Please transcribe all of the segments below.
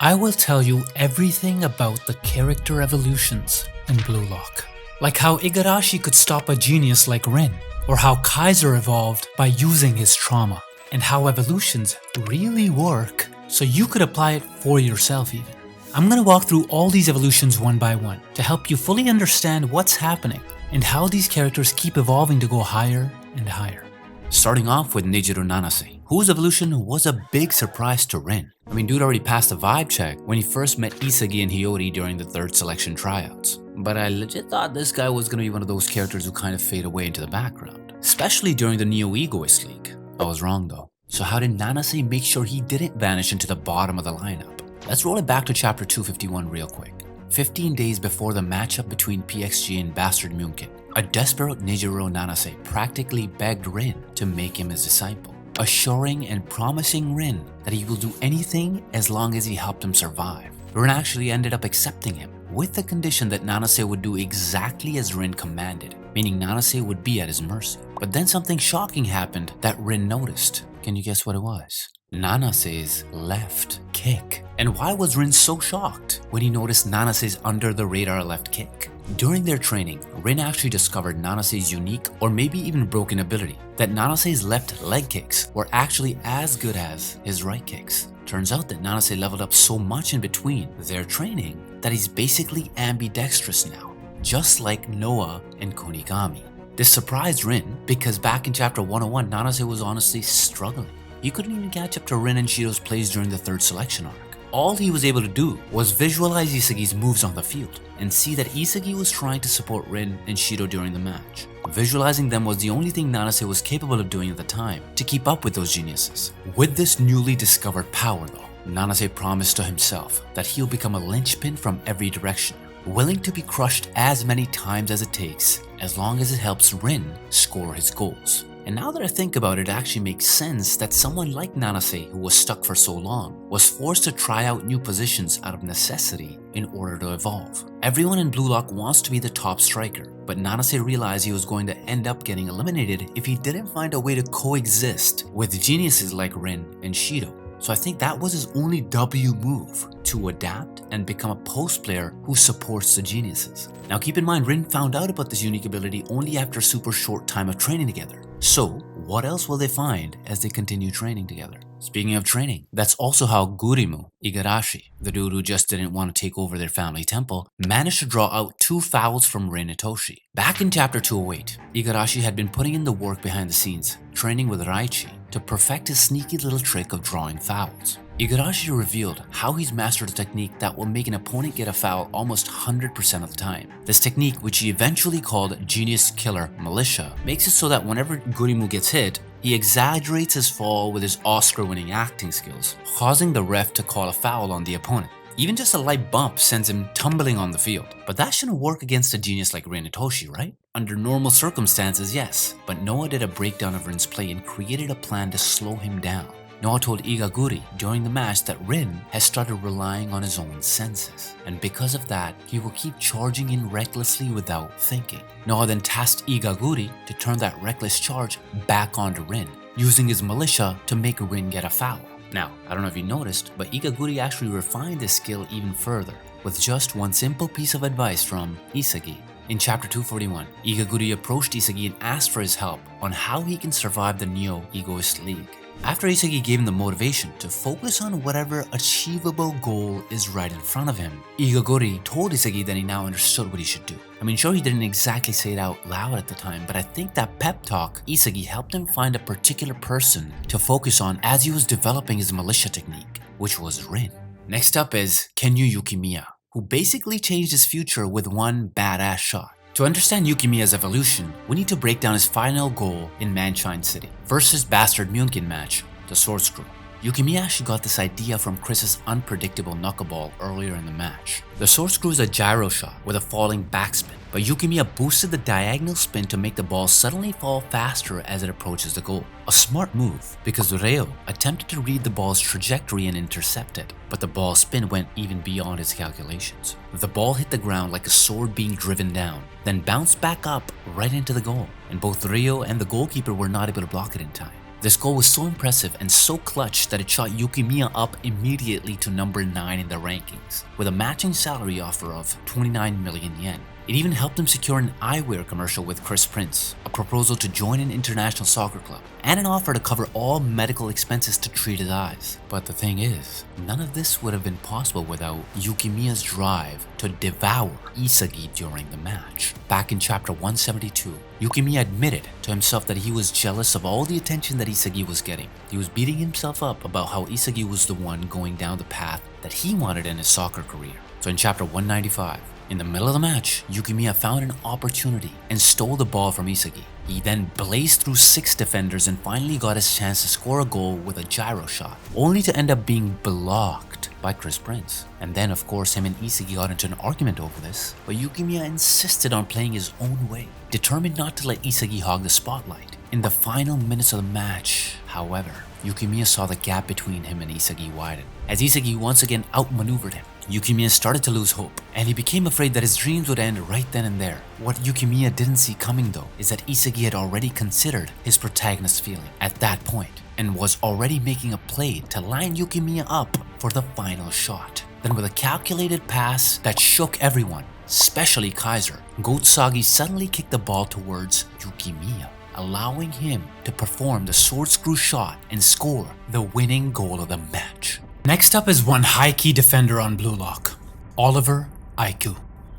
I will tell you everything about the character evolutions in Blue Lock. Like how Igarashi could stop a genius like Rin, or how Kaiser evolved by using his trauma, and how evolutions really work so you could apply it for yourself even. I'm gonna walk through all these evolutions one by one to help you fully understand what's happening and how these characters keep evolving to go higher and higher. Starting off with Nejiro Nanase, whose evolution was a big surprise to Rin. I mean, dude already passed the vibe check when he first met Isagi and Hiori during the 3rd selection tryouts. But I legit thought this guy was gonna be one of those characters who kind of fade away into the background, especially during the Neo Egoist League. I was wrong though. So how did Nanase make sure he didn't vanish into the bottom of the lineup? Let's roll it back to chapter 251 real quick. 15 days before the matchup between PXG and Bastard Munkin, a desperate Nejiro Nanase practically begged Rin to make him his disciple, assuring and promising Rin that he will do anything as long as he helped him survive. Rin actually ended up accepting him, with the condition that Nanase would do exactly as Rin commanded, meaning Nanase would be at his mercy. But then something shocking happened that Rin noticed. Can you guess what it was? Nanase's left kick. And why was Rin so shocked when he noticed Nanase's under the radar left kick? During their training, Rin actually discovered Nanase's unique or maybe even broken ability, that Nanase's left leg kicks were actually as good as his right kicks. Turns out that Nanase leveled up so much in between their training that he's basically ambidextrous now, just like Noah and Kunigami. This surprised Rin because back in chapter 101, Nanase was honestly struggling. He couldn't even catch up to Rin and Shido's plays during the 3rd selection arc. All he was able to do was visualize Isagi's moves on the field and see that Isagi was trying to support Rin and Shido during the match. Visualizing them was the only thing Nanase was capable of doing at the time to keep up with those geniuses. With this newly discovered power though, Nanase promised to himself that he'll become a linchpin from every direction, willing to be crushed as many times as it takes, as long as it helps Rin score his goals. And now that I think about it, it actually makes sense that someone like Nanase, who was stuck for so long, was forced to try out new positions out of necessity in order to evolve. Everyone in Blue Lock wants to be the top striker, but Nanase realized he was going to end up getting eliminated if he didn't find a way to coexist with geniuses like Rin and Shido. So I think that was his only W move, to adapt and become a post player who supports the geniuses. Now keep in mind, Rin found out about this unique ability only after a super short time of training together. So what else will they find as they continue training together? Speaking of training, that's also how Gurimu, Igarashi, the dude who just didn't want to take over their family temple, managed to draw out 2 fouls from Rin and Toshi. Back in chapter 208, Igarashi had been putting in the work behind the scenes, training with Raichi to perfect his sneaky little trick of drawing fouls. Igarashi revealed how he's mastered a technique that will make an opponent get a foul almost 100% of the time. This technique, which he eventually called Genius Killer Militia, makes it so that whenever Gurimu gets hit, he exaggerates his fall with his Oscar-winning acting skills, causing the ref to call a foul on the opponent. Even just a light bump sends him tumbling on the field. But that shouldn't work against a genius like Rin and Toshi, right? Under normal circumstances, yes, but Noah did a breakdown of Rin's play and created a plan to slow him down. Noah told Igaguri during the match that Rin has started relying on his own senses, and because of that, he will keep charging in recklessly without thinking. Noah then tasked Igaguri to turn that reckless charge back onto Rin, using his militia to make Rin get a foul. Now, I don't know if you noticed, but Igaguri actually refined this skill even further, with just one simple piece of advice from Isagi. In chapter 241, Igaguri approached Isagi and asked for his help on how he can survive the Neo Egoist League. After Isagi gave him the motivation to focus on whatever achievable goal is right in front of him, Igaguri told Isagi that he now understood what he should do. I mean, sure, he didn't exactly say it out loud at the time, but I think that pep talk Isagi helped him find a particular person to focus on as he was developing his militia technique, which was Rin. Next up is Kenyu Yukimiya, who basically changed his future with one badass shot. To understand Yukimiya's evolution, we need to break down his final goal in Manshine City versus Bastard Munkin match, the Sword Screw. Yukimiya actually got this idea from Chris's unpredictable knuckleball earlier in the match. The Sword Screw is a gyro shot with a falling backspin, but Yukimiya boosted the diagonal spin to make the ball suddenly fall faster as it approaches the goal. A smart move, because Reo attempted to read the ball's trajectory and intercept it, but the ball's spin went even beyond his calculations. The ball hit the ground like a sword being driven down, then bounced back up right into the goal, and both Reo and the goalkeeper were not able to block it in time. This goal was so impressive and so clutch that it shot Yukimiya up immediately to number 9 in the rankings, with a matching salary offer of 29 million yen. It even helped him secure an eyewear commercial with Chris Prince, a proposal to join an international soccer club, and an offer to cover all medical expenses to treat his eyes. But the thing is, none of this would have been possible without Yukimiya's drive to devour Isagi during the match. Back in chapter 172, Yukimiya admitted to himself that he was jealous of all the attention that Isagi was getting. He was beating himself up about how Isagi was the one going down the path that he wanted in his soccer career. So in chapter 195, in the middle of the match, Yukimiya found an opportunity and stole the ball from Isagi. He then blazed through 6 defenders and finally got his chance to score a goal with a gyro shot, only to end up being blocked by Chris Prince. And then of course him and Isagi got into an argument over this, but Yukimiya insisted on playing his own way, determined not to let Isagi hog the spotlight. In the final minutes of the match, however, Yukimiya saw the gap between him and Isagi widen, as Isagi once again outmaneuvered him. Yukimiya started to lose hope, and he became afraid that his dreams would end right then and there. What Yukimiya didn't see coming though is that Isagi had already considered his protagonist's feeling at that point, and was already making a play to line Yukimiya up for the final shot. Then with a calculated pass that shook everyone, especially Kaiser, Isagi suddenly kicked the ball towards Yukimiya, allowing him to perform the sword screw shot and score the winning goal of the match. Next up is one high-key defender on Blue Lock, Oliver Aiku.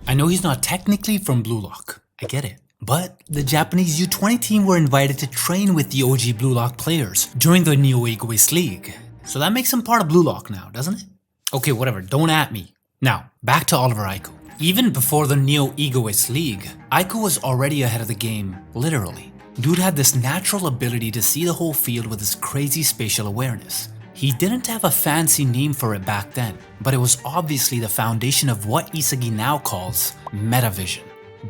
I know he's not technically from Blue Lock, I get it, but the Japanese U20 team were invited to train with the OG Blue Lock players during the Neo Egoist League, so that makes him part of Blue Lock now, doesn't it? Okay, whatever, don't at me. Now, back to Oliver Aiku. Even before the Neo Egoist League, Aiku was already ahead of the game, literally. Dude had this natural ability to see the whole field with his crazy spatial awareness. He didn't have a fancy name for it back then, but it was obviously the foundation of what Isagi now calls metavision.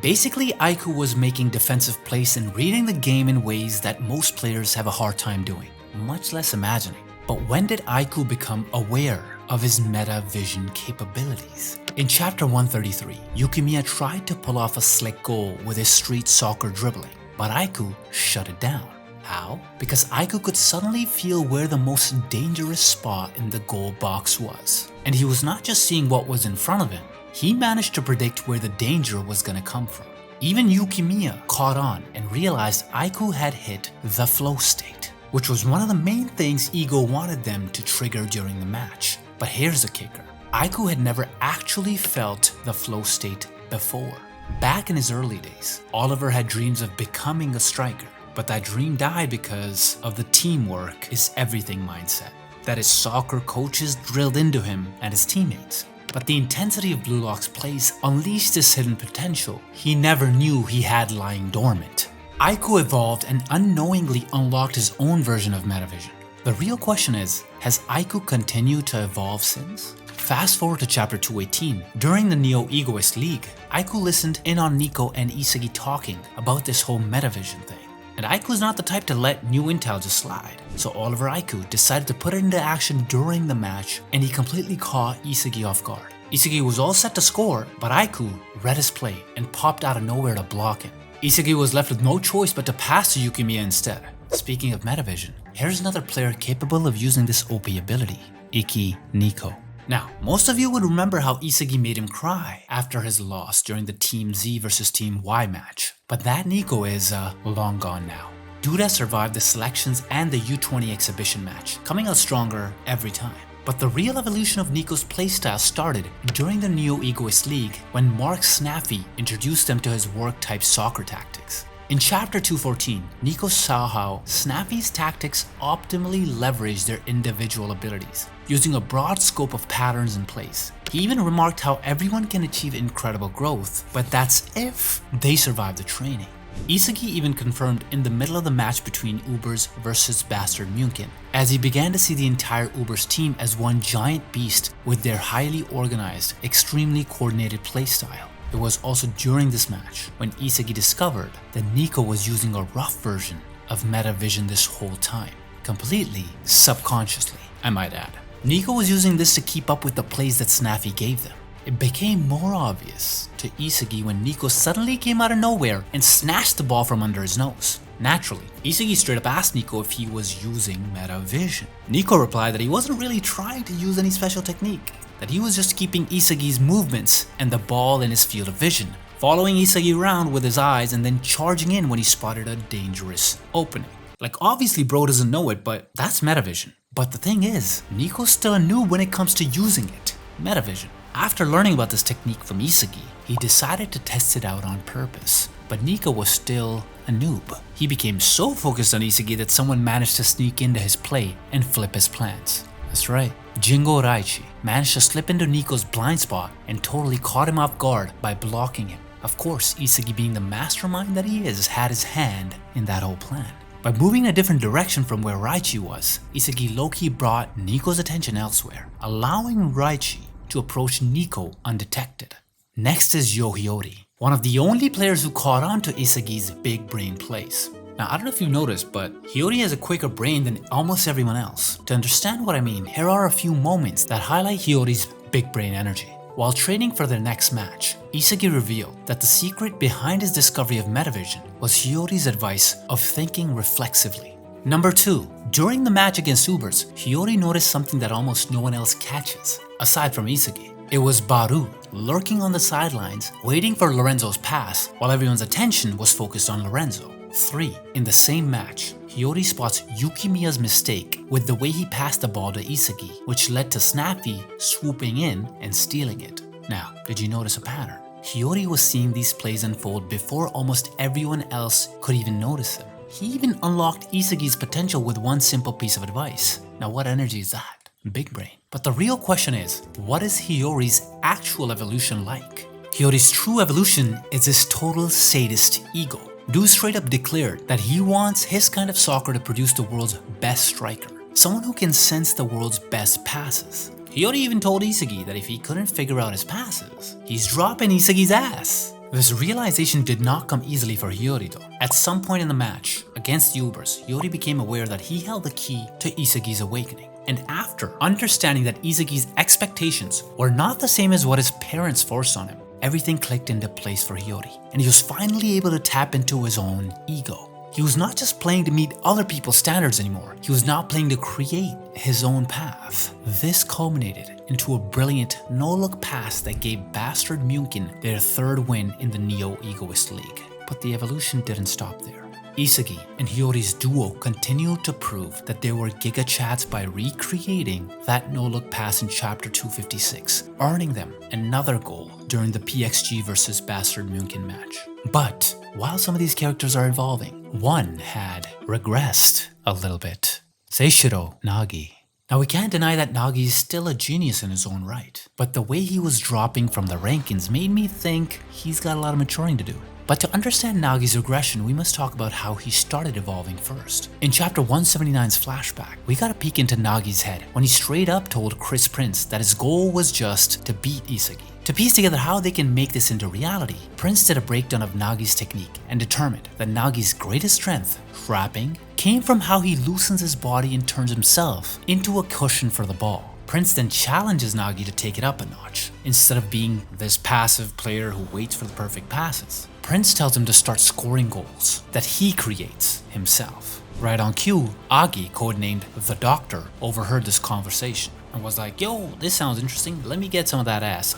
Basically, Aiku was making defensive plays and reading the game in ways that most players have a hard time doing, much less imagining. But when did Aiku become aware of his metavision capabilities? In chapter 133, Yukimiya tried to pull off a slick goal with his street soccer dribbling, but Aiku shut it down. How? Because Aiku could suddenly feel where the most dangerous spot in the goal box was. And he was not just seeing what was in front of him, he managed to predict where the danger was going to come from. Even Yukimiya caught on and realized Aiku had hit the flow state, which was one of the main things Ego wanted them to trigger during the match. But here's the kicker. Aiku had never actually felt the flow state before. Back in his early days, Oliver had dreams of becoming a striker. But that dream died because of the teamwork is everything mindset that his soccer coaches drilled into him and his teammates. But the intensity of Blue Lock's plays unleashed his hidden potential he never knew he had lying dormant. Aiku evolved and unknowingly unlocked his own version of metavision. The real question is, has Aiku continued to evolve since? Fast forward to chapter 218. During the Neo Egoist League, Aiku listened in on Niko and Isagi talking about this whole metavision thing. And Aiku's not the type to let new intel just slide. So Oliver Aiku decided to put it into action during the match, and he completely caught Isagi off guard. Isagi was all set to score, but Aiku read his play and popped out of nowhere to block him. Isagi was left with no choice but to pass to Yukimiya instead. Speaking of metavision, here's another player capable of using this OP ability, Niko. Now, most of you would remember how Isagi made him cry after his loss during the Team Z versus Team Y match, but that Niko is long gone now. Dude has survived the selections and the U20 exhibition match, coming out stronger every time. But the real evolution of Niko's playstyle started during the Neo Egoist League when Mark Snaffy introduced them to his work-type soccer tactics. In chapter 214, Niko saw how Snaffy's tactics optimally leveraged their individual abilities, using a broad scope of patterns and plays. He even remarked how everyone can achieve incredible growth, but that's if they survive the training. Isagi even confirmed in the middle of the match between Ubers versus Bastard Munkin, as he began to see the entire Ubers team as one giant beast with their highly organized, extremely coordinated playstyle. It was also during this match when Isagi discovered that Niko was using a rough version of metavision this whole time, completely subconsciously, I might add. Niko was using this to keep up with the plays that Snaffy gave them. It became more obvious to Isagi when Niko suddenly came out of nowhere and snatched the ball from under his nose. Naturally, Isagi straight up asked Niko if he was using metavision. Niko replied that he wasn't really trying to use any special technique, that he was just keeping Isagi's movements and the ball in his field of vision, following Isagi around with his eyes and then charging in when he spotted a dangerous opening. Like, obviously bro doesn't know it, but that's metavision. But the thing is, Niko's still a noob when it comes to using it. Metavision. After learning about this technique from Isagi, he decided to test it out on purpose. But Niko was still a noob. He became so focused on Isagi that someone managed to sneak into his play and flip his plans. That's right, Jingo Raichi managed to slip into Niko's blind spot and totally caught him off guard by blocking him. Of course, Isagi, being the mastermind that he is, had his hand in that whole plan. By moving in a different direction from where Raichi was, Isagi low-key brought Niko's attention elsewhere, allowing Raichi to approach Niko undetected. Next is Hiori, one of the only players who caught on to Isagi's big brain plays. Now, I don't know if you've noticed, but Hiori has a quicker brain than almost everyone else. To understand what I mean, here are a few moments that highlight Hiori's big brain energy. While training for their next match, Isagi revealed that the secret behind his discovery of metavision was Hiori's advice of thinking reflexively. Number 2. During the match against Ubers, Hiori noticed something that almost no one else catches, aside from Isagi. It was Barou, lurking on the sidelines, waiting for Lorenzo's pass while everyone's attention was focused on Lorenzo. 3. In the same match, Hiori spots Yukimiya's mistake with the way he passed the ball to Isagi, which led to Snappy swooping in and stealing it. Now, did you notice a pattern? Hiori was seeing these plays unfold before almost everyone else could even notice them. He even unlocked Isagi's potential with one simple piece of advice. Now, what energy is that? Big brain. But the real question is, what is Hiori's actual evolution like? Hiori's true evolution is his total sadist ego. Dude straight up declared that he wants his kind of soccer to produce the world's best striker, someone who can sense the world's best passes. Hiori even told Isagi that if he couldn't figure out his passes, he's dropping Isagi's ass. This realization did not come easily for Hiori though. At some point in the match, against the Ubers, Hiori became aware that he held the key to Isagi's awakening. And after understanding that Isagi's expectations were not the same as what his parents forced on him, everything clicked into place for Hiori, and he was finally able to tap into his own ego. He was not just playing to meet other people's standards anymore, he was now playing to create his own path. This culminated into a brilliant no-look pass that gave Bastard Munkin their third win in the Neo-Egoist League. But the evolution didn't stop there. Isagi and Hiori's duo continued to prove that they were Giga Chats by recreating that no-look pass in Chapter 256, earning them another goal during the PXG vs Bastard Munkin match. But while some of these characters are evolving, one had regressed a little bit. Shido, Nagi. Now we can't deny that Nagi is still a genius in his own right, but the way he was dropping from the rankings made me think he's got a lot of maturing to do. But to understand Nagi's regression, we must talk about how he started evolving first. In Chapter 179's flashback, we got a peek into Nagi's head when he straight up told Chris Prince that his goal was just to beat Isagi. To piece together how they can make this into reality, Prince did a breakdown of Nagi's technique and determined that Nagi's greatest strength, trapping, came from how he loosens his body and turns himself into a cushion for the ball. Prince then challenges Nagi to take it up a notch, instead of being this passive player who waits for the perfect passes. Prince tells him to start scoring goals that he creates himself. Right on cue, Agi, codenamed The Doctor, overheard this conversation and was like, yo, this sounds interesting, let me get some of that ass,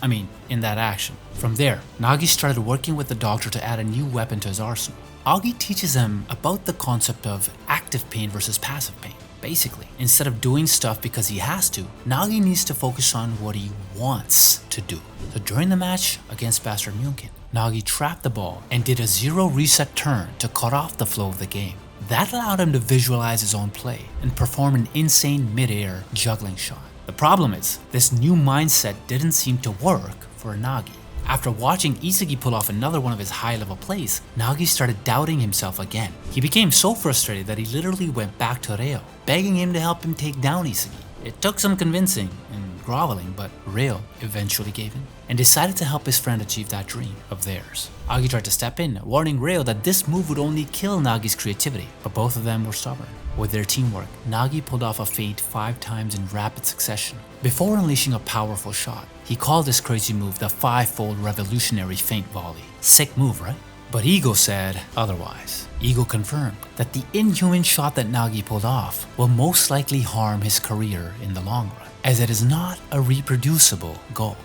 in that action. From there, Nagi started working with the Doctor to add a new weapon to his arsenal. Agi teaches him about the concept of active pain versus passive pain. Basically, instead of doing stuff because he has to, Nagi needs to focus on what he wants to do. So during the match against Bastard Munkin, Nagi trapped the ball and did a zero reset turn to cut off the flow of the game. That allowed him to visualize his own play and perform an insane mid-air juggling shot. The problem is, this new mindset didn't seem to work for Nagi. After watching Isagi pull off another one of his high-level plays, Nagi started doubting himself again. He became so frustrated that he literally went back to Reo, begging him to help him take down Isagi. It took some convincing and groveling, but Reo eventually gave in and decided to help his friend achieve that dream of theirs. Agi tried to step in, warning Reo that this move would only kill Nagi's creativity, but both of them were stubborn. With their teamwork, Nagi pulled off a feint 5 times in rapid succession before unleashing a powerful shot. He called this crazy move the 5-fold revolutionary feint volley. Sick move, right? But Ego said otherwise. Ego confirmed that the inhuman shot that Nagi pulled off will most likely harm his career in the long run, as it is not a reproducible goal.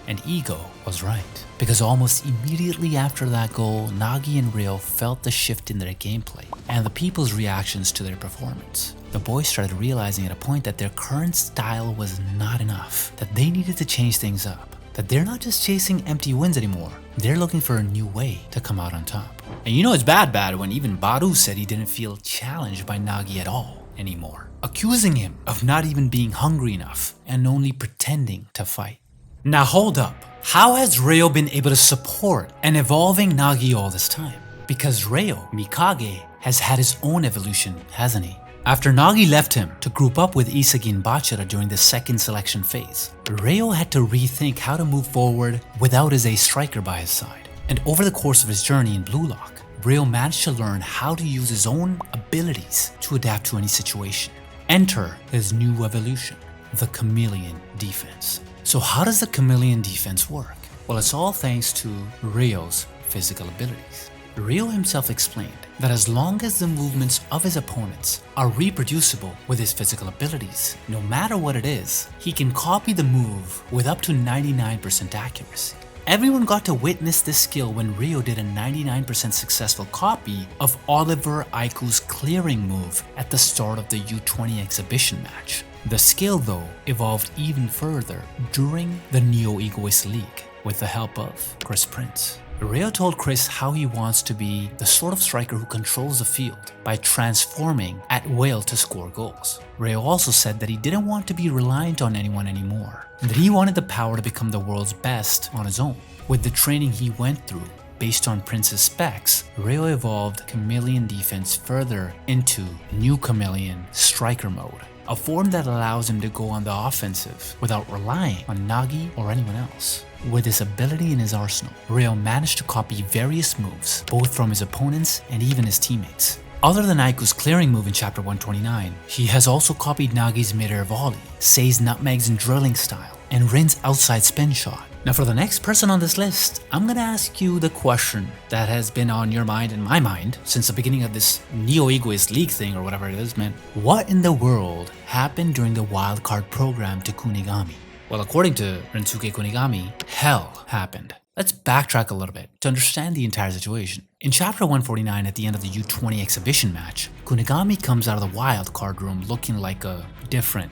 And Ego was right, because almost immediately after that goal, Nagi and Ryo felt the shift in their gameplay and the people's reactions to their performance. The boys started realizing at a point that their current style was not enough, that they needed to change things up, that they're not just chasing empty wins anymore, they're looking for a new way to come out on top. And you know it's bad when even Barou said he didn't feel challenged by Nagi at all anymore, accusing him of not even being hungry enough and only pretending to fight. Now hold up, how has Ryo been able to support an evolving Nagi all this time? Because Ryo, Mikage, has had his own evolution, hasn't he? After Nagi left him to group up with Isagi and Bachira during the second selection phase, Ryo had to rethink how to move forward without his ace striker by his side. And over the course of his journey in Blue Lock, Ryo managed to learn how to use his own abilities to adapt to any situation. Enter his new evolution, the chameleon defense. So how does the chameleon defense work? Well, it's all thanks to Ryo's physical abilities. Ryo himself explained that as long as the movements of his opponents are reproducible with his physical abilities, no matter what it is, he can copy the move with up to 99% accuracy. Everyone got to witness this skill when Ryo did a 99% successful copy of Oliver Aiku's clearing move at the start of the U20 exhibition match. The skill though evolved even further during the Neo Egoist League with the help of Chris Prince. Ryo told Chris how he wants to be the sort of striker who controls the field by transforming at will to score goals. Ryo also said that he didn't want to be reliant on anyone anymore, and that he wanted the power to become the world's best on his own. With the training he went through, based on Prince's specs, Ryo evolved chameleon defense further into new chameleon striker mode, a form that allows him to go on the offensive without relying on Nagi or anyone else. With this ability in his arsenal, Ryo managed to copy various moves, both from his opponents and even his teammates. Other than Aiku's clearing move in Chapter 129, he has also copied Nagi's mid-air volley, Sei's nutmegs and drilling style, and Rin's outside spin shot. Now for the next person on this list, I'm gonna ask you the question that has been on your mind and my mind since the beginning of this Neo Egoist League thing or whatever it is, man. What in the world happened during the wildcard program to Kunigami? Well, according to Rensuke Kunigami, hell happened. Let's backtrack a little bit to understand the entire situation. In Chapter 149 at the end of the U20 exhibition match, Kunigami comes out of the wild card room looking like a different,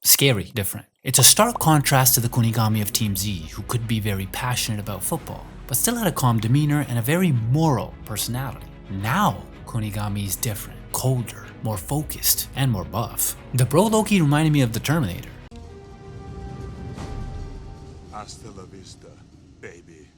scary different. It's a stark contrast to the Kunigami of Team Z, who could be very passionate about football, but still had a calm demeanor and a very moral personality. Now, Kunigami is different, colder, more focused, and more buff. The bro Loki reminded me of the Terminator. Hasta la vista, baby.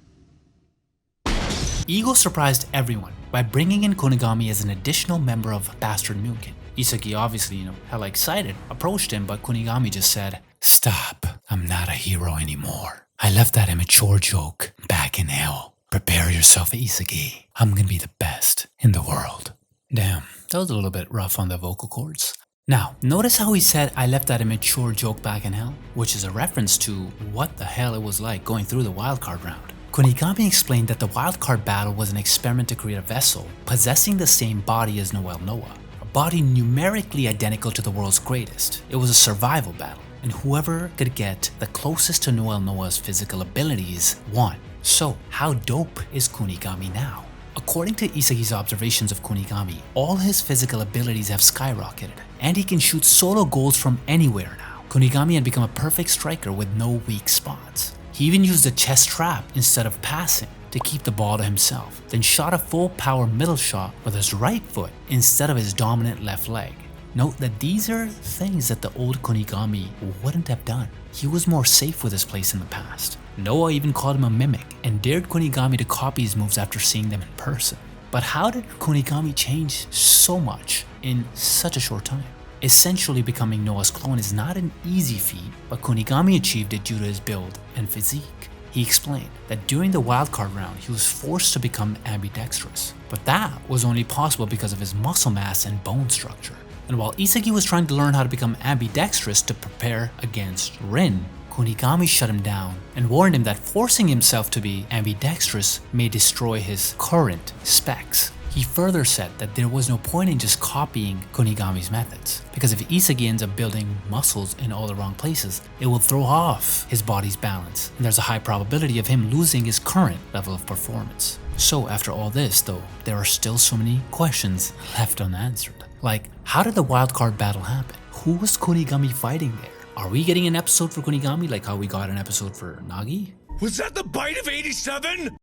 Ego surprised everyone by bringing in Kunigami as an additional member of Bastard Mugen. Isagi obviously, hella excited, approached him, but Kunigami just said, "Stop, I'm not a hero anymore. I left that immature joke back in hell. Prepare yourself, Isagi. I'm gonna be the best in the world." Damn, that was a little bit rough on the vocal cords. Now, notice how he said, "I left that immature joke back in hell," which is a reference to what the hell it was like going through the wildcard round. Kunigami explained that the wildcard battle was an experiment to create a vessel possessing the same body as Noel Noah, a body numerically identical to the world's greatest. It was a survival battle, and whoever could get the closest to Noel Noah's physical abilities won. So, how dope is Kunigami now? According to Isagi's observations of Kunigami, all his physical abilities have skyrocketed, and he can shoot solo goals from anywhere now. Kunigami had become a perfect striker with no weak spots. He even used a chest trap instead of passing to keep the ball to himself, then shot a full power middle shot with his right foot instead of his dominant left leg. Note that these are things that the old Kunigami wouldn't have done. He was more safe with his place in the past. Noah even called him a mimic and dared Kunigami to copy his moves after seeing them in person. But how did Kunigami change so much in such a short time? Essentially becoming Noah's clone is not an easy feat, but Kunigami achieved it due to his build and physique. He explained that during the wildcard round, he was forced to become ambidextrous, but that was only possible because of his muscle mass and bone structure. And while Isagi was trying to learn how to become ambidextrous to prepare against Rin, Kunigami shut him down and warned him that forcing himself to be ambidextrous may destroy his current specs. He further said that there was no point in just copying Kunigami's methods, because if Isagi ends up building muscles in all the wrong places, it will throw off his body's balance, and there's a high probability of him losing his current level of performance. So after all this though, there are still so many questions left unanswered. Like, how did the wildcard battle happen? Who was Kunigami fighting there? Are we getting an episode for Kunigami like how we got an episode for Nagi? Was that the bite of 87?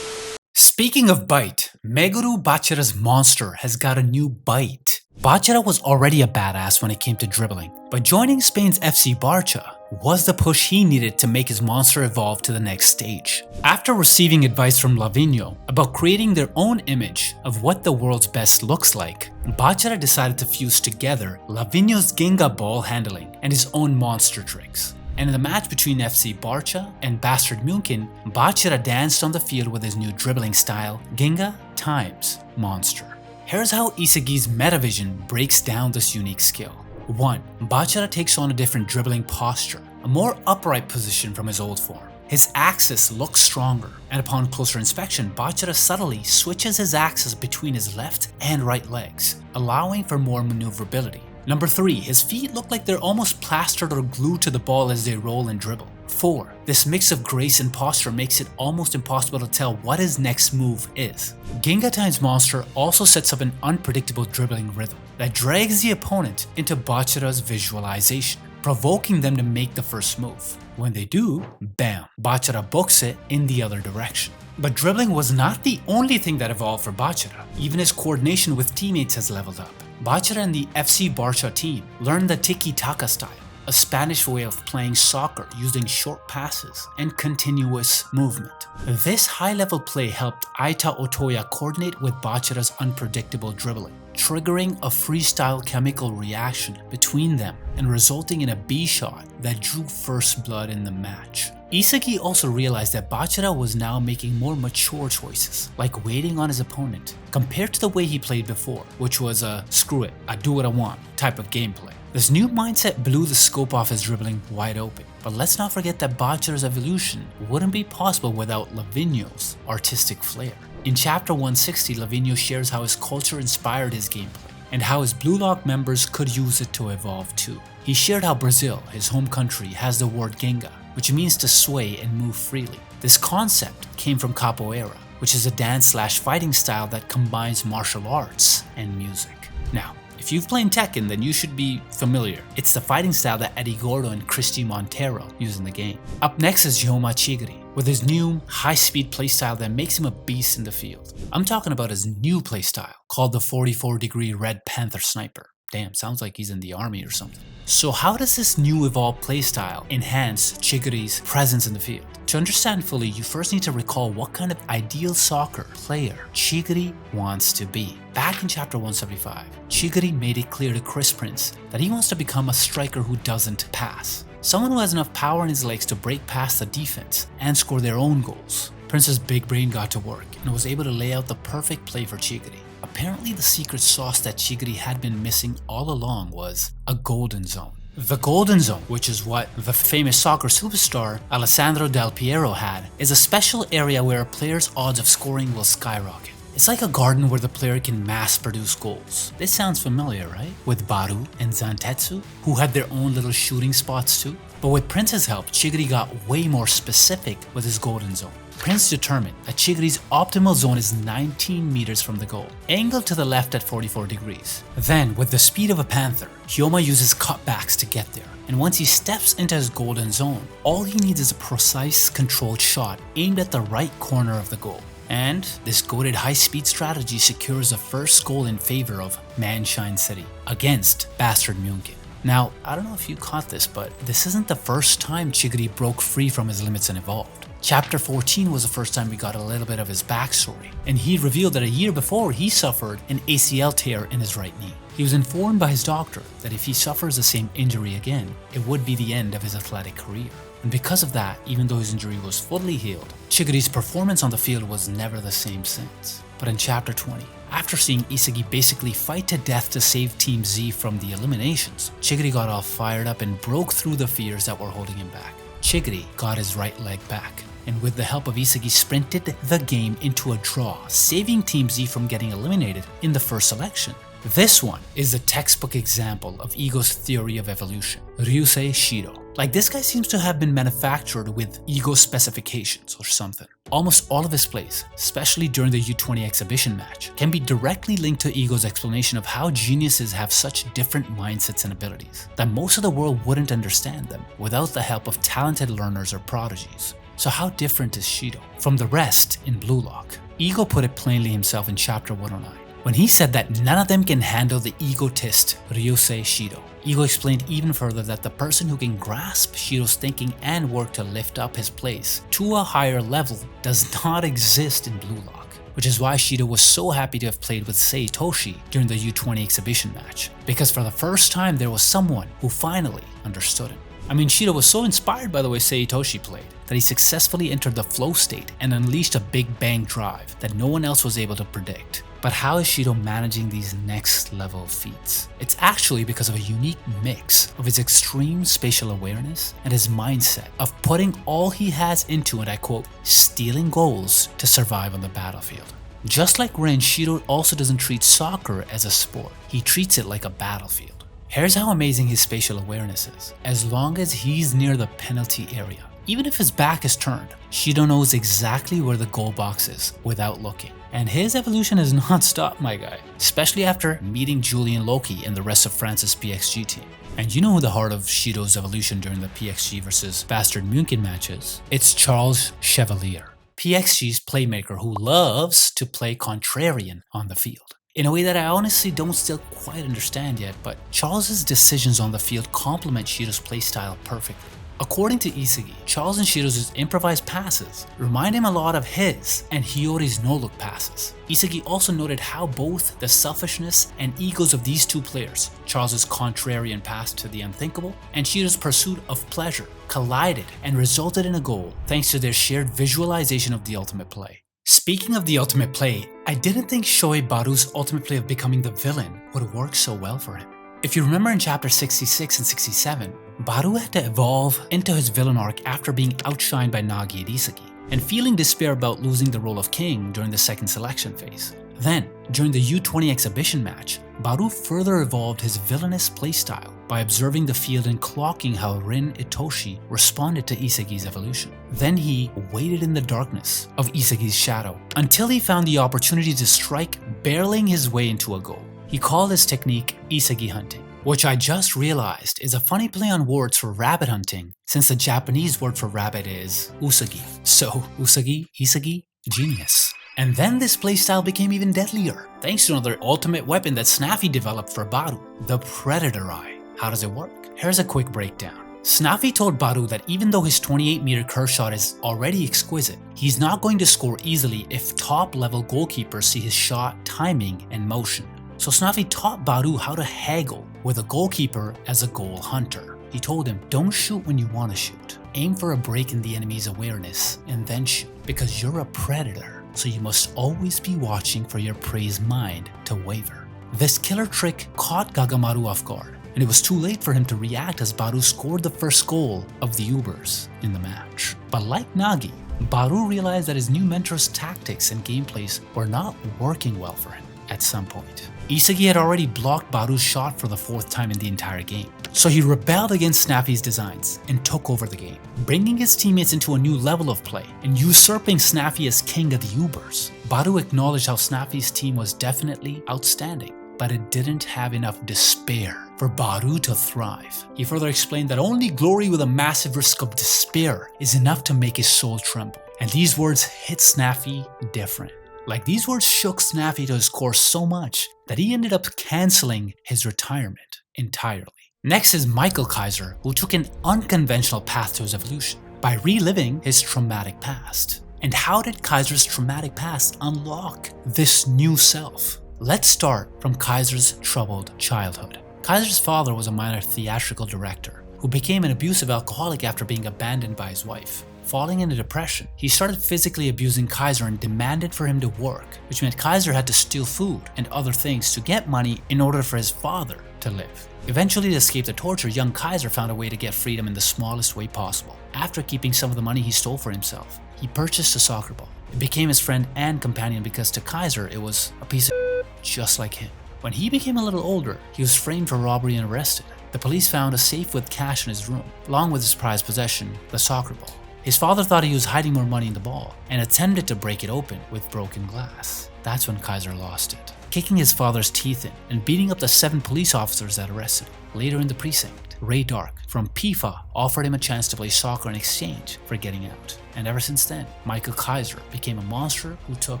Speaking of bite, Meguru Bachira's monster has got a new bite. Bachira was already a badass when it came to dribbling, but joining Spain's FC Barça was the push he needed to make his monster evolve to the next stage. After receiving advice from Lavigno about creating their own image of what the world's best looks like, Bachira decided to fuse together Lavigno's genga ball handling and his own monster tricks. And in the match between FC Barça and Bastard München, Bachira danced on the field with his new dribbling style, genga times monster. Here's how Isagi's metavision breaks down this unique skill. 1. Bachira takes on a different dribbling posture, a more upright position from his old form. His axis looks stronger, and upon closer inspection, Bachira subtly switches his axis between his left and right legs, allowing for more maneuverability. Number 3, his feet look like they're almost plastered or glued to the ball as they roll and dribble. 4, this mix of grace and posture makes it almost impossible to tell what his next move is. Genga times monster also sets up an unpredictable dribbling rhythm that drags the opponent into Bachira's visualization, provoking them to make the first move. When they do, bam, Bachira books it in the other direction. But dribbling was not the only thing that evolved for Bachira. Even his coordination with teammates has leveled up. Bachira and the FC Barça team learned the tiki-taka style, a Spanish way of playing soccer using short passes and continuous movement. This high-level play helped Aita Otoya coordinate with Bachira's unpredictable dribbling, triggering a freestyle chemical reaction between them and resulting in a B-shot that drew first blood in the match. Isagi also realized that Bachira was now making more mature choices, like waiting on his opponent, compared to the way he played before, which was a screw it, I do what I want type of gameplay. This new mindset blew the scope off his dribbling wide open, but let's not forget that Bachira's evolution wouldn't be possible without Lavigno's artistic flair. In chapter 160, Lavigno shares how his culture inspired his gameplay, and how his Blue Lock members could use it to evolve too. He shared how Brazil, his home country, has the word genga, which means to sway and move freely. This concept came from capoeira, which is a dance/fighting style that combines martial arts and music. Now, if you've played Tekken, then you should be familiar. It's the fighting style that Eddie Gordo and Christy Montero use in the game. Up next is Yoma Chigiri, with his new high-speed playstyle that makes him a beast in the field. I'm talking about his new playstyle, called the 44-degree Red Panther Sniper. Damn, sounds like he's in the army or something. So how does this new evolved playstyle enhance Chigiri's presence in the field? To understand fully, you first need to recall what kind of ideal soccer player Chigiri wants to be. Back in chapter 175, Chigiri made it clear to Chris Prince that he wants to become a striker who doesn't pass. Someone who has enough power in his legs to break past the defense and score their own goals. Prince's big brain got to work and was able to lay out the perfect play for Chigiri. Apparently the secret sauce that Chigiri had been missing all along was a golden zone. The golden zone, which is what the famous soccer superstar Alessandro Del Piero had, is a special area where a player's odds of scoring will skyrocket. It's like a garden where the player can mass produce goals. This sounds familiar, right? With Barou and Zantetsu, who had their own little shooting spots too. But with Prince's help, Chigiri got way more specific with his golden zone. Prince determined that Chigiri's optimal zone is 19 meters from the goal, angled to the left at 44 degrees. Then, with the speed of a panther, Hyoma uses cutbacks to get there, and once he steps into his golden zone, all he needs is a precise, controlled shot aimed at the right corner of the goal. And this goated high-speed strategy secures the first goal in favor of Manshine City against Bastard München. Now, I don't know if you caught this, but this isn't the first time Chigiri broke free from his limits and evolved. Chapter 14 was the first time we got a little bit of his backstory, and he revealed that a year before he suffered an ACL tear in his right knee. He was informed by his doctor that if he suffers the same injury again, it would be the end of his athletic career. And because of that, even though his injury was fully healed, Chigiri's performance on the field was never the same since. But in Chapter 20, after seeing Isagi basically fight to death to save Team Z from the eliminations, Chigiri got all fired up and broke through the fears that were holding him back. Chigiri got his right leg back, and with the help of Isagi sprinted the game into a draw, saving Team Z from getting eliminated in the first selection. This one is a textbook example of Ego's theory of evolution, Ryusei Shido. Like, this guy seems to have been manufactured with Ego specifications or something. Almost all of his plays, especially during the U20 exhibition match, can be directly linked to Ego's explanation of how geniuses have such different mindsets and abilities, that most of the world wouldn't understand them without the help of talented learners or prodigies. So how different is Shido from the rest in Blue Lock? Ego put it plainly himself in Chapter 109, when he said that none of them can handle the egotist Ryusei Shido. Ego explained even further that the person who can grasp Shido's thinking and work to lift up his place to a higher level does not exist in Blue Lock, which is why Shido was so happy to have played with Seitoshi during the U20 exhibition match, because for the first time there was someone who finally understood him. I mean, Shido was so inspired by the way Seitoshi played that he successfully entered the flow state and unleashed a big bang drive that no one else was able to predict. But how is Shido managing these next level feats? It's actually because of a unique mix of his extreme spatial awareness and his mindset of putting all he has into, and I quote, stealing goals to survive on the battlefield. Just like Ren, Shido also doesn't treat soccer as a sport. He treats it like a battlefield. Here's how amazing his spatial awareness is. As long as he's near the penalty area, even if his back is turned, Shido knows exactly where the goal box is without looking. And his evolution has not stopped, my guy, especially after meeting Julian Loki and the rest of France's PXG team. And you know who the heart of Shido's evolution during the PXG versus Bastard Munchen matches? It's Charles Chevalier, PXG's playmaker who loves to play contrarian on the field. In a way that I honestly don't still quite understand yet, but Charles's decisions on the field complement Shido's playstyle perfectly. According to Isagi, Charles and Shido's improvised passes remind him a lot of his and Hiori's no-look passes. Isagi also noted how both the selfishness and egos of these two players, Charles' contrarian pass to the unthinkable and Shido's pursuit of pleasure, collided and resulted in a goal thanks to their shared visualization of the ultimate play. Speaking of the ultimate play, I didn't think Shohei Barou's ultimate play of becoming the villain would work so well for him. If you remember in Chapter 66 and 67, Barou had to evolve into his villain arc after being outshined by Nagi and Isagi, and feeling despair about losing the role of king during the second selection phase. Then, during the U20 exhibition match, Barou further evolved his villainous playstyle by observing the field and clocking how Rin Itoshi responded to Isagi's evolution. Then he waited in the darkness of Isagi's shadow until he found the opportunity to strike, barreling his way into a goal. He called his technique Isagi hunting, which I just realized is a funny play on words for rabbit hunting, since the Japanese word for rabbit is usagi. So usagi, Isagi, genius. And then this playstyle became even deadlier, thanks to another ultimate weapon that Snaffy developed for Barou, the Predator Eye. How does it work? Here's a quick breakdown. Snaffy told Barou that even though his 28-meter curve shot is already exquisite, he's not going to score easily if top-level goalkeepers see his shot, timing, and motion. So Snaffy taught Barou how to haggle with a goalkeeper as a goal hunter. He told him, don't shoot when you want to shoot. Aim for a break in the enemy's awareness and then shoot, because you're a predator, so you must always be watching for your prey's mind to waver. This killer trick caught Gagamaru off guard, and it was too late for him to react as Barou scored the first goal of the Ubers in the match. But like Nagi, Barou realized that his new mentor's tactics and gameplays were not working well for him at some point. Isagi had already blocked Barou's shot for the fourth time in the entire game, so he rebelled against Snaffy's designs and took over the game, bringing his teammates into a new level of play and usurping Snaffy as king of the Ubers. Barou acknowledged how Snaffy's team was definitely outstanding, but it didn't have enough despair for Barou to thrive. He further explained that only glory with a massive risk of despair is enough to make his soul tremble, and these words hit Snaffy different. Like, these words shook Snaffy to his core so much that he ended up canceling his retirement entirely. Next is Michael Kaiser, who took an unconventional path to his evolution by reliving his traumatic past. And how did Kaiser's traumatic past unlock this new self? Let's start from Kaiser's troubled childhood. Kaiser's father was a minor theatrical director who became an abusive alcoholic after being abandoned by his wife. Falling into depression, he started physically abusing Kaiser and demanded for him to work, which meant Kaiser had to steal food and other things to get money in order for his father to live. Eventually, to escape the torture, young Kaiser found a way to get freedom in the smallest way possible. After keeping some of the money he stole for himself, he purchased a soccer ball. It became his friend and companion because to Kaiser it was a piece of just like him. When he became a little older, he was framed for robbery and arrested. The police found a safe with cash in his room, along with his prized possession, the soccer ball. His father thought he was hiding more money in the ball and attempted to break it open with broken glass. That's when Kaiser lost it, kicking his father's teeth in and beating up the 7 police officers that arrested him. Later in the precinct, Ray Dark from PIFA offered him a chance to play soccer in exchange for getting out. And ever since then, Michael Kaiser became a monster who took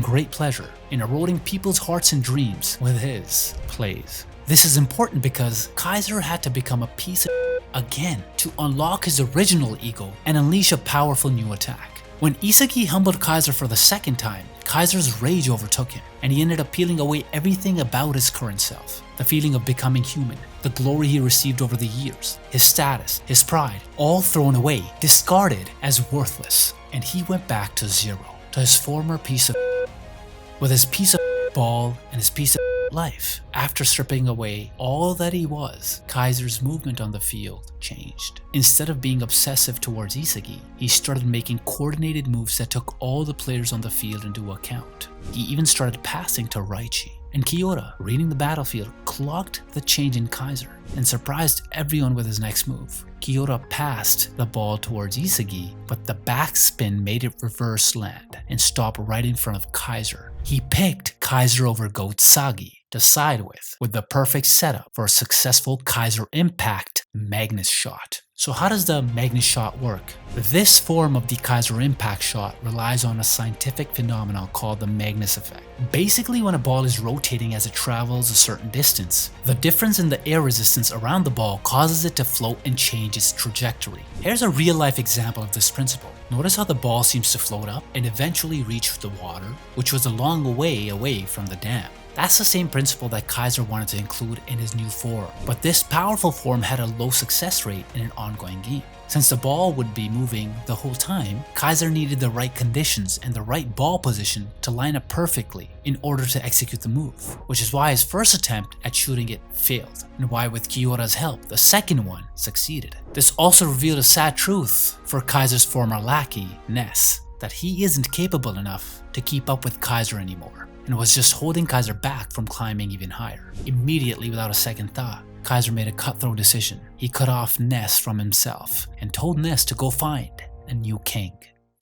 great pleasure in eroding people's hearts and dreams with his plays. This is important because Kaiser had to become a piece of again to unlock his original ego and unleash a powerful new attack. When Isagi humbled Kaiser for the second time, Kaiser's rage overtook him, and he ended up peeling away everything about his current self. The feeling of becoming human, the glory he received over the years, his status, his pride, all thrown away, discarded as worthless, and he went back to zero, to his former piece of with his piece of ball and his piece of life. After stripping away all that he was, Kaiser's movement on the field changed. Instead of being obsessive towards Isagi, he started making coordinated moves that took all the players on the field into account. He even started passing to Raichi. And Kiyoda, reading the battlefield, clocked the change in Kaiser and surprised everyone with his next move. Kiyoda passed the ball towards Isagi, but the backspin made it reverse land and stop right in front of Kaiser. He picked Kaiser over Goat Sagi to side with the perfect setup for a successful Kaiser impact magnus shot. So how does the magnus shot work? This form of the Kaiser impact shot relies on a scientific phenomenon called the magnus effect. Basically, when a ball is rotating as it travels a certain distance, the difference in the air resistance around the ball causes it to float and change its trajectory. Here's a real-life example of this principle. Notice how the ball seems to float up and eventually reach the water, which was a long way away from the dam. That's the same principle that Kaiser wanted to include in his new form, but this powerful form had a low success rate in an ongoing game. Since the ball would be moving the whole time, Kaiser needed the right conditions and the right ball position to line up perfectly in order to execute the move, which is why his first attempt at shooting it failed, and why with Kiyoda's help, the second one succeeded. This also revealed a sad truth for Kaiser's former lackey, Ness, that he isn't capable enough to keep up with Kaiser anymore, and was just holding Kaiser back from climbing even higher. Immediately, without a second thought, Kaiser made a cutthroat decision. He cut off Ness from himself and told Ness to go find a new king.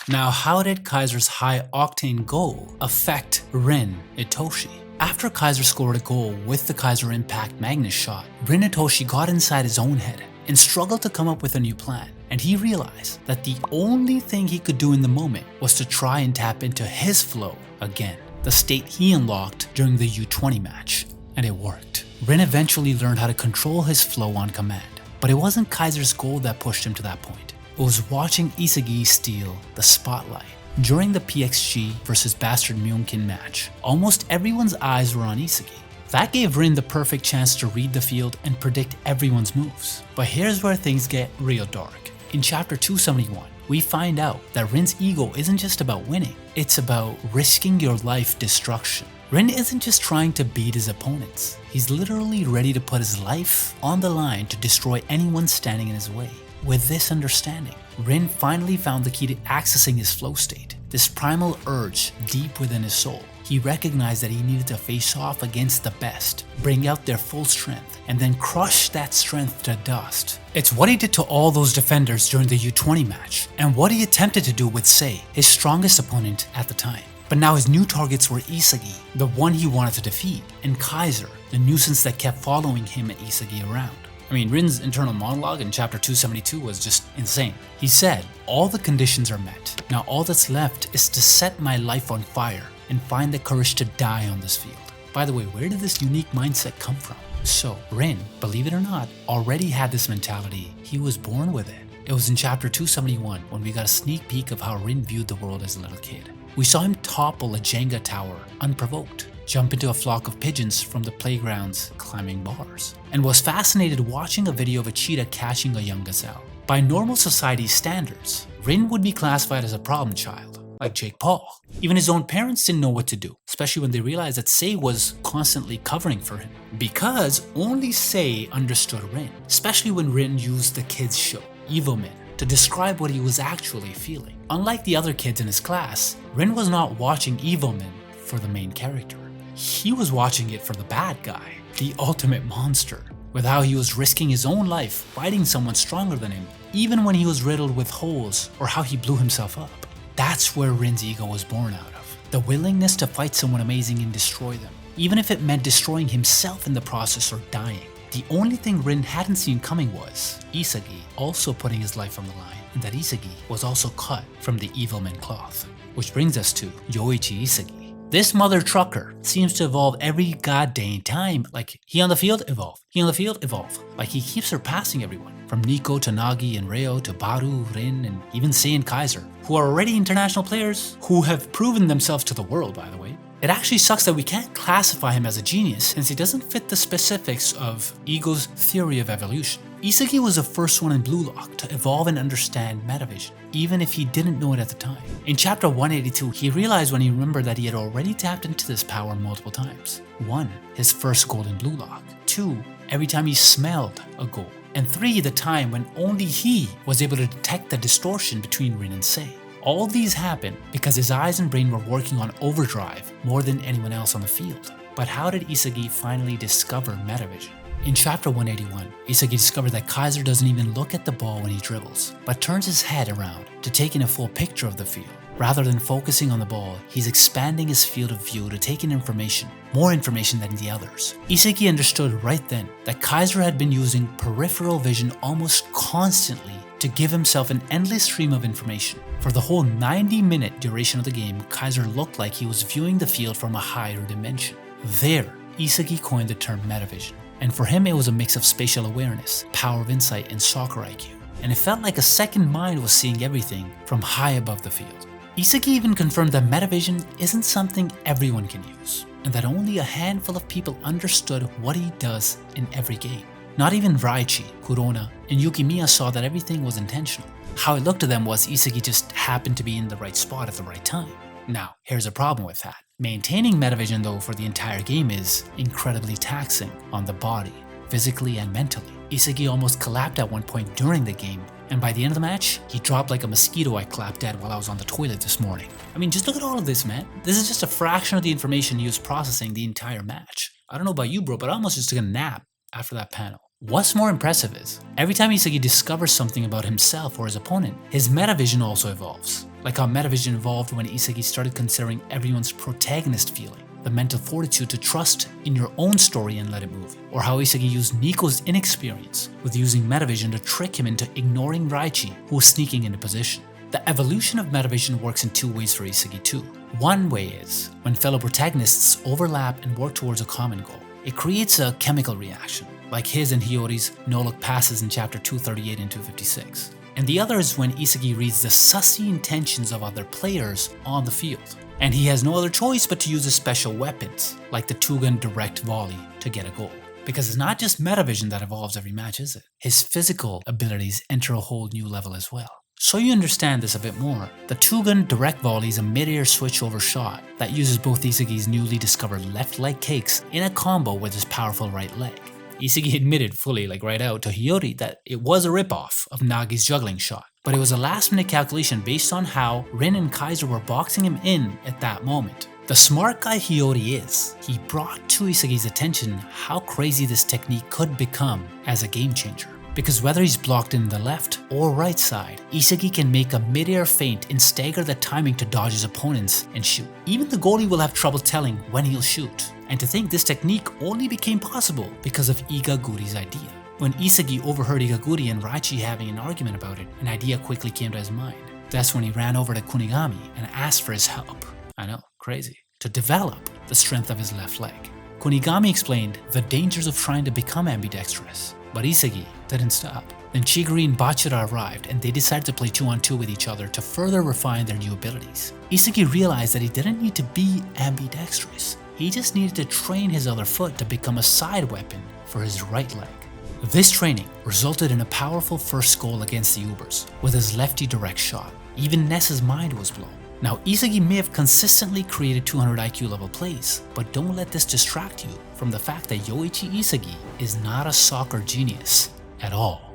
Now, how did Kaiser's high-octane goal affect Rin Itoshi? After Kaiser scored a goal with the Kaiser Impact Magnus shot, Rin Itoshi got inside his own head and struggled to come up with a new plan. And he realized that the only thing he could do in the moment was to try and tap into his flow again, the state he unlocked during the U20 match. And it worked. Rin eventually learned how to control his flow on command, but it wasn't Kaiser's goal that pushed him to that point. It was watching Isagi steal the spotlight. During the PXG vs Bastard Myunkin match, almost everyone's eyes were on Isagi. That gave Rin the perfect chance to read the field and predict everyone's moves. But here's where things get real dark. In chapter 271, we find out that Rin's ego isn't just about winning, it's about risking your life destruction. Rin isn't just trying to beat his opponents, he's literally ready to put his life on the line to destroy anyone standing in his way. With this understanding, Rin finally found the key to accessing his flow state, this primal urge deep within his soul. He recognized that he needed to face off against the best, bring out their full strength, and then crush that strength to dust. It's what he did to all those defenders during the U20 match, and what he attempted to do with Sei, his strongest opponent at the time. But now his new targets were Isagi, the one he wanted to defeat, and Kaiser, the nuisance that kept following him and Isagi around. I mean, Rin's internal monologue in chapter 272 was just insane. He said, "All the conditions are met. Now all that's left is to set my life on fire and find the courage to die on this field." By the way, where did this unique mindset come from? So, Rin, believe it or not, already had this mentality. He was born with it. It was in chapter 271 when we got a sneak peek of how Rin viewed the world as a little kid. We saw him topple a Jenga tower unprovoked. jump into a flock of pigeons from the playgrounds climbing bars, and was fascinated watching a video of a cheetah catching a young gazelle. By normal society standards, Rin would be classified as a problem child, like Jake Paul. Even his own parents didn't know what to do, especially when they realized that Sei was constantly covering for him. Because only Sei understood Rin, especially when Rin used the kids' show, Evil Men, to describe what he was actually feeling. Unlike the other kids in his class, Rin was not watching Evil Men for the main character. He was watching it for the bad guy, the ultimate monster, with how he was risking his own life fighting someone stronger than him, even when he was riddled with holes, or how he blew himself up. That's where Rin's ego was born out of. The willingness to fight someone amazing and destroy them, even if it meant destroying himself in the process or dying. The only thing Rin hadn't seen coming was Isagi also putting his life on the line, and that Isagi was also cut from the Evil Men cloth. Which brings us to Yoichi Isagi. This mother trucker seems to evolve every goddamn time. Like, he on the field, evolve. He on the field, evolve. Like, he keeps surpassing everyone. From Niko to Nagi and Ryo to Barou, Rin, and even Sei and Kaiser, who are already international players, who have proven themselves to the world, by the way. It actually sucks that we can't classify him as a genius since he doesn't fit the specifics of Ego's theory of evolution. Isagi was the first one in Blue Lock to evolve and understand metavision, even if he didn't know it at the time. In chapter 182, he realized when he remembered that he had already tapped into this power multiple times. 1. His first goal in Blue Lock. 2. Every time he smelled a goal. And 3. The time when only he was able to detect the distortion between Rin and Sei. All these happened because his eyes and brain were working on overdrive more than anyone else on the field. But how did Isagi finally discover metavision? In chapter 181, Isagi discovered that Kaiser doesn't even look at the ball when he dribbles, but turns his head around to take in a full picture of the field. Rather than focusing on the ball, he's expanding his field of view to take in information, more information than the others. Isagi understood right then that Kaiser had been using peripheral vision almost constantly to give himself an endless stream of information. For the whole 90-minute duration of the game, Kaiser looked like he was viewing the field from a higher dimension. There, Isagi coined the term metavision. And for him, it was a mix of spatial awareness, power of insight, and soccer IQ. And it felt like a second mind was seeing everything from high above the field. Isagi even confirmed that metavision isn't something everyone can use, and that only a handful of people understood what he does in every game. Not even Raichi, Kurona, and Yukimiya saw that everything was intentional. How it looked to them was Isagi just happened to be in the right spot at the right time. Now, here's a problem with that. Maintaining metavision though for the entire game is incredibly taxing on the body, physically and mentally. Isagi almost collapsed at one point during the game, and by the end of the match, he dropped like a mosquito I clapped dead while I was on the toilet this morning. I mean, just look at all of this, man. This is just a fraction of the information he was processing the entire match. I don't know about you, bro, but I almost just took a nap after that panel. What's more impressive is, every time Isagi discovers something about himself or his opponent, his metavision also evolves. Like how metavision evolved when Isagi started considering everyone's protagonist feeling, the mental fortitude to trust in your own story and let it move. Or how Isagi used Niko's inexperience with using metavision to trick him into ignoring Raichi, who was sneaking into position. The evolution of metavision works in two ways for Isagi too. One way is, when fellow protagonists overlap and work towards a common goal, it creates a chemical reaction, like his and Hiori's no-look passes in chapter 238 and 256. And the other is when Isagi reads the sussy intentions of other players on the field, and he has no other choice but to use his special weapons, like the two-gun direct volley, to get a goal. Because it's not just metavision that evolves every match, is it? His physical abilities enter a whole new level as well. So you understand this a bit more, the two-gun direct volley is a mid-air switch-over shot that uses both Isagi's newly discovered left leg kicks in a combo with his powerful right leg. Isagi admitted fully, like right out, to Hiori that it was a ripoff of Nagi's juggling shot, but it was a last-minute calculation based on how Rin and Kaiser were boxing him in at that moment. The smart guy Hiori is, he brought to Isagi's attention how crazy this technique could become as a game changer. Because whether he's blocked in the left or right side, Isagi can make a mid-air feint and stagger the timing to dodge his opponents and shoot. Even the goalie will have trouble telling when he'll shoot. And to think this technique only became possible because of Igaguri's idea. When Isagi overheard Igaguri and Raichi having an argument about it, an idea quickly came to his mind. That's when he ran over to Kunigami and asked for his help. I know, crazy. To develop the strength of his left leg. Kunigami explained the dangers of trying to become ambidextrous. But Isagi didn't stop. Then Chigiri and Bachira arrived and they decided to play 2-on-2 with each other to further refine their new abilities. Isagi realized that he didn't need to be ambidextrous. He he just needed to train his other foot to become a side weapon for his right leg. This training resulted in a powerful first goal against the Ubers with his lefty direct shot. Even Ness's mind was blown. Now, Isagi may have consistently created 200 IQ level plays, but don't let this distract you from the fact that Yoichi Isagi is not a soccer genius at all.